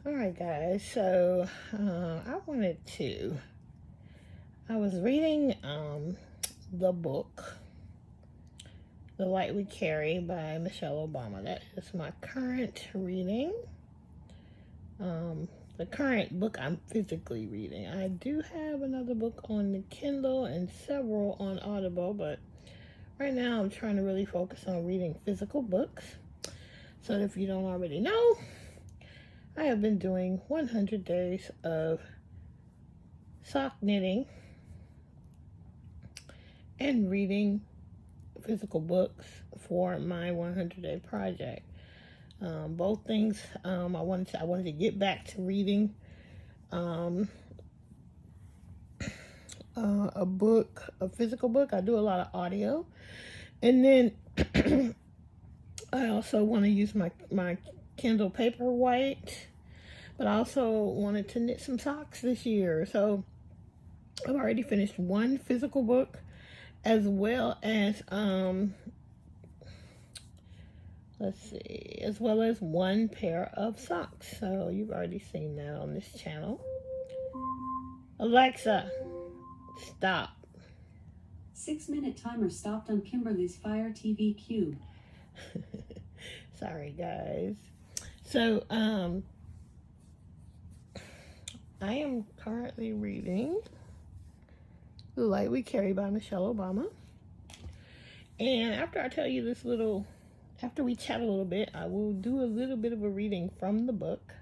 Alright guys, so I was reading the book, The Light We Carry by Michelle Obama. That is my current reading. The current book I'm physically reading. I do have another book on the Kindle and several on Audible, but right now I'm trying to really focus on reading physical books. So if you don't already know, I have been doing 100 days of sock knitting and reading physical books for my 100-day project. Both things, I wanted to get back to reading a physical book. I do a lot of audio, and then I also want to use my Kindle Paperwhite, but I also wanted to knit some socks this year. So I've already finished one physical book, as well as as well as one pair of socks. So you've already seen that on this channel. Alexa, stop. 6-minute timer stopped on Kimberly's Fire TV Cube. Sorry guys. So I am currently reading The Light We Carry by Michelle Obama. And after we chat a little bit, I will do a little bit of a reading from the book.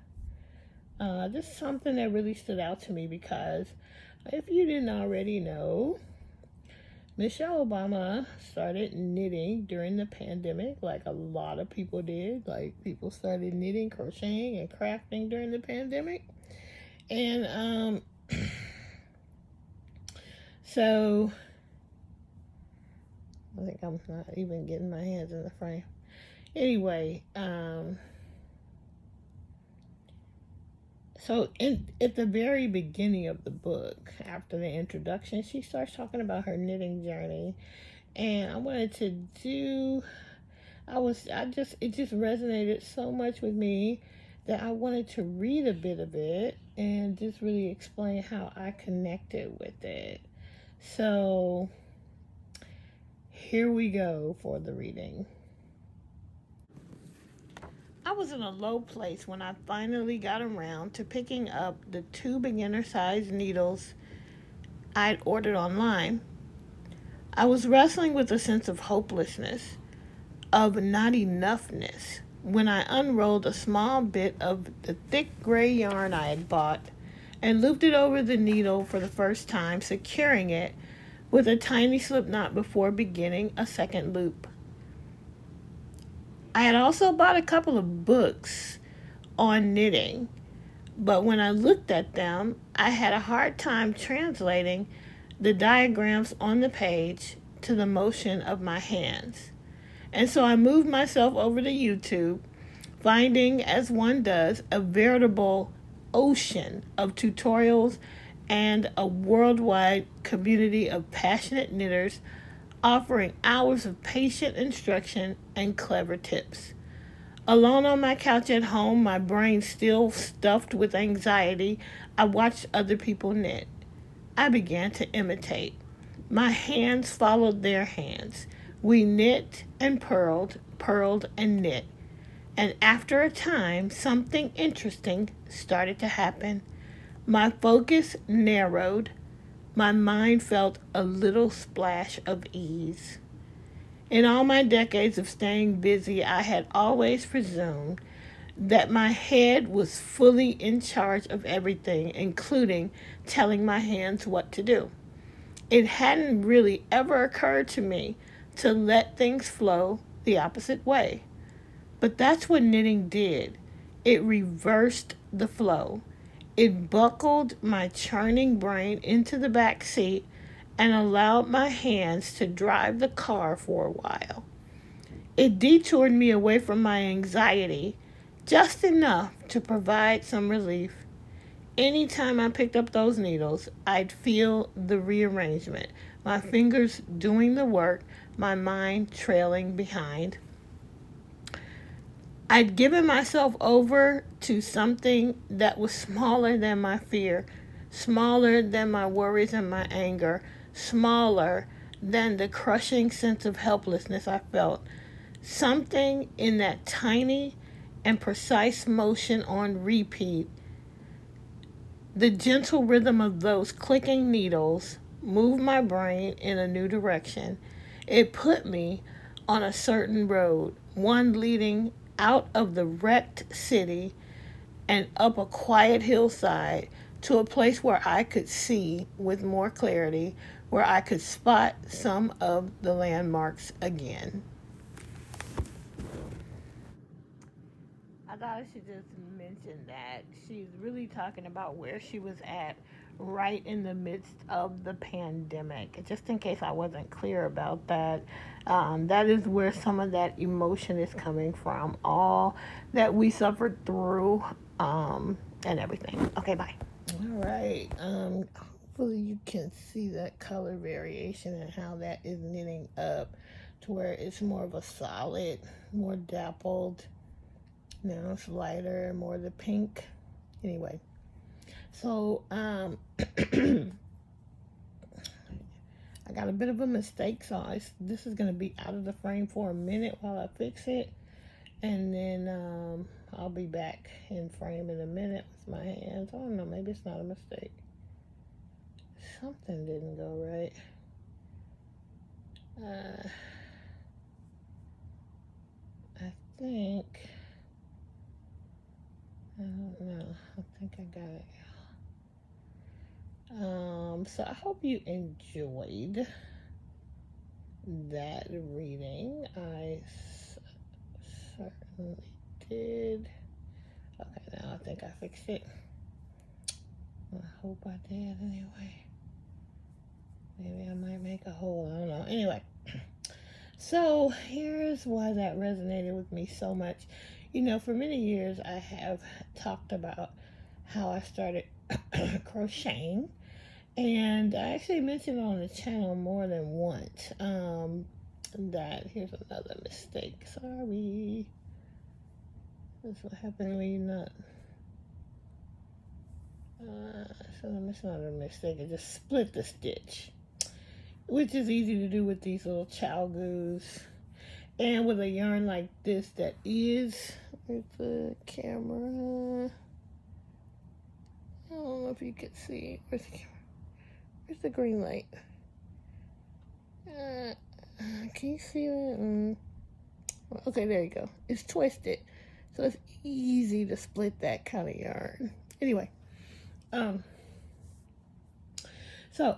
This is something that really stood out to me because if you didn't already know, Michelle Obama started knitting during the pandemic, like a lot of people did. Like, people started knitting, crocheting, and crafting during the pandemic. And so I think I'm not even getting my hands in the frame. Anyway, so at the very beginning of the book, after the introduction, she starts talking about her knitting journey, and it just resonated so much with me that I wanted to read a bit of it and just really explain how I connected with it. So here we go for the reading. I was in a low place when I finally got around to picking up the 2 beginner-sized needles I'd ordered online. I was wrestling with a sense of hopelessness, of not enoughness, when I unrolled a small bit of the thick gray yarn I had bought and looped it over the needle for the first time, securing it with a tiny slip knot before beginning a second loop. I had also bought a couple of books on knitting, but when I looked at them, I had a hard time translating the diagrams on the page to the motion of my hands. And so I moved myself over to YouTube, finding, as one does, a veritable ocean of tutorials and a worldwide community of passionate knitters offering hours of patient instruction and clever tips. Alone on my couch at home, my brain still stuffed with anxiety, I watched other people knit. I began to imitate. My hands followed their hands. We knit and purled and knit. And after a time, something interesting started to happen. My focus narrowed. My mind felt a little splash of ease. In all my decades of staying busy, I had always presumed that my head was fully in charge of everything, including telling my hands what to do. It hadn't really ever occurred to me to let things flow the opposite way. But that's what knitting did. It reversed the flow. It buckled my churning brain into the back seat and allowed my hands to drive the car for a while. It detoured me away from my anxiety just enough to provide some relief. Anytime I picked up those needles, I'd feel the rearrangement, my fingers doing the work, my mind trailing behind. I'd given myself over to something that was smaller than my fear, smaller than my worries and my anger, smaller than the crushing sense of helplessness I felt. Something in that tiny and precise motion on repeat, the gentle rhythm of those clicking needles, moved my brain in a new direction. It put me on a certain road, one leading out of the wrecked city and up a quiet hillside to a place where I could see with more clarity, where I could spot some of the landmarks again. I thought I should just mention that she's really talking about where she was at right in the midst of the pandemic. Just in case I wasn't clear about that, that is where some of that emotion is coming from. All that we suffered through and everything. Okay, bye. All right. Hopefully you can see that color variation and how that is knitting up to where it's more of a solid, more dappled. Now it's lighter, more the pink. Anyway, so I got a bit of a mistake, so this is going to be out of the frame for a minute while I fix it, and then I'll be back in frame in a minute with my hands. I don't know, maybe it's not a mistake. Something didn't go right. I think, I don't know, I think I got it. So I hope you enjoyed that reading. I certainly did. Okay, now I think I fixed it. I hope I did anyway. Maybe I might make a hole. I don't know. Anyway, so here's why that resonated with me so much. You know, for many years I have talked about how I started crocheting. And I actually mentioned on the channel more than once that here's another mistake. Sorry. That's what happened when you're not. So it's not a mistake. I just split the stitch, which is easy to do with these little chow goos. And with a yarn like this that is with the camera. I don't know if you can see. Where's the camera? Where's the green light? Can you see that? Okay, there you go. It's twisted, so it's easy to split that kind of yarn. Anyway, so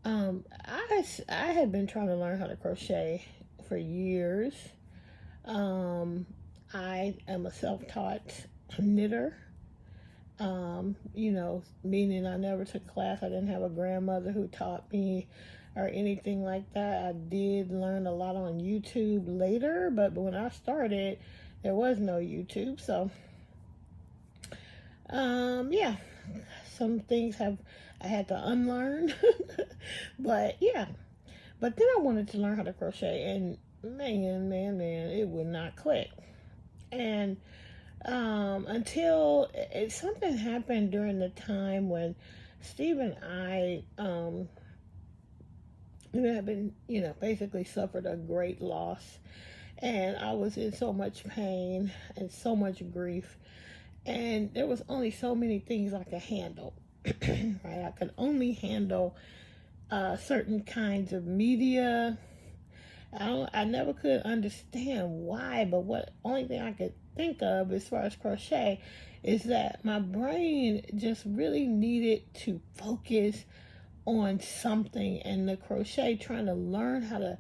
I had been trying to learn how to crochet for years. I am a self-taught knitter. You know, meaning I never took class. I didn't have a grandmother who taught me or anything like that. I did learn a lot on YouTube later, but when I started, there was no YouTube. So, yeah, some things I had to unlearn, but yeah. But then I wanted to learn how to crochet, and man, it would not click. And until something happened during the time when Steve and I had been, you know, basically suffered a great loss, and I was in so much pain and so much grief, and there was only so many things I could handle. Right, I could only handle certain kinds of media. I never could understand why, but what only thing I could think of as far as crochet is that my brain just really needed to focus on something, and the crochet, trying to learn how to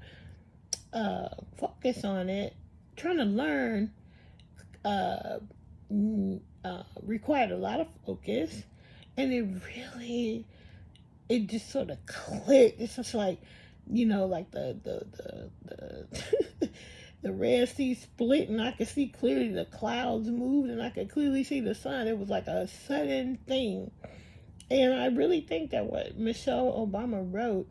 focus on it, trying to learn required a lot of focus, and it just sort of clicked. It's just like, you know, like the the Red Sea split, and I could see clearly the clouds moved, and I could clearly see the sun. It was like a sudden thing. And I really think that what Michelle Obama wrote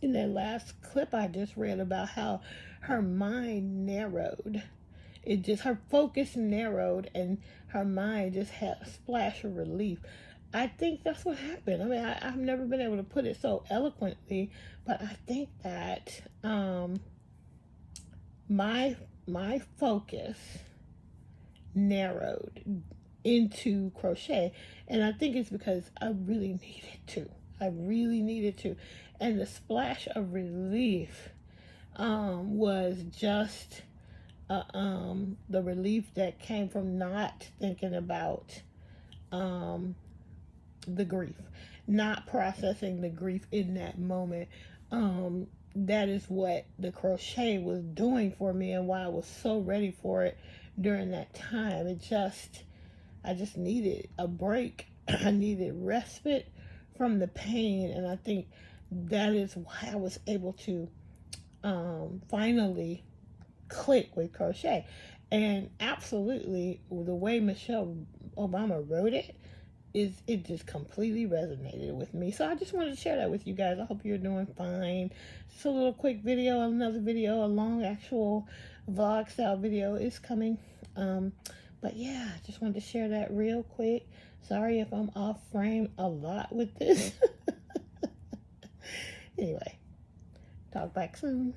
in that last clip I just read about how her mind narrowed, it just, her focus narrowed and her mind just had a splash of relief. I think that's what happened. I mean, I've never been able to put it so eloquently, but I think that my my focus narrowed into crochet, and I think it's because I really needed to. I really needed to, and the splash of relief was just the relief that came from not thinking about the grief, not processing the grief in that moment. That is what the crochet was doing for me, and why I was so ready for it during that time. I just needed a break. I needed respite from the pain, and I think that is why I was able to finally click with crochet. And absolutely, the way Michelle Obama wrote it, it just completely resonated with me. So I just wanted to share that with you guys. I hope you're doing fine. Just a little quick video. Another video, a long actual vlog style video is coming. But yeah, just wanted to share that real quick. Sorry if I'm off frame a lot with this. Anyway, talk back soon.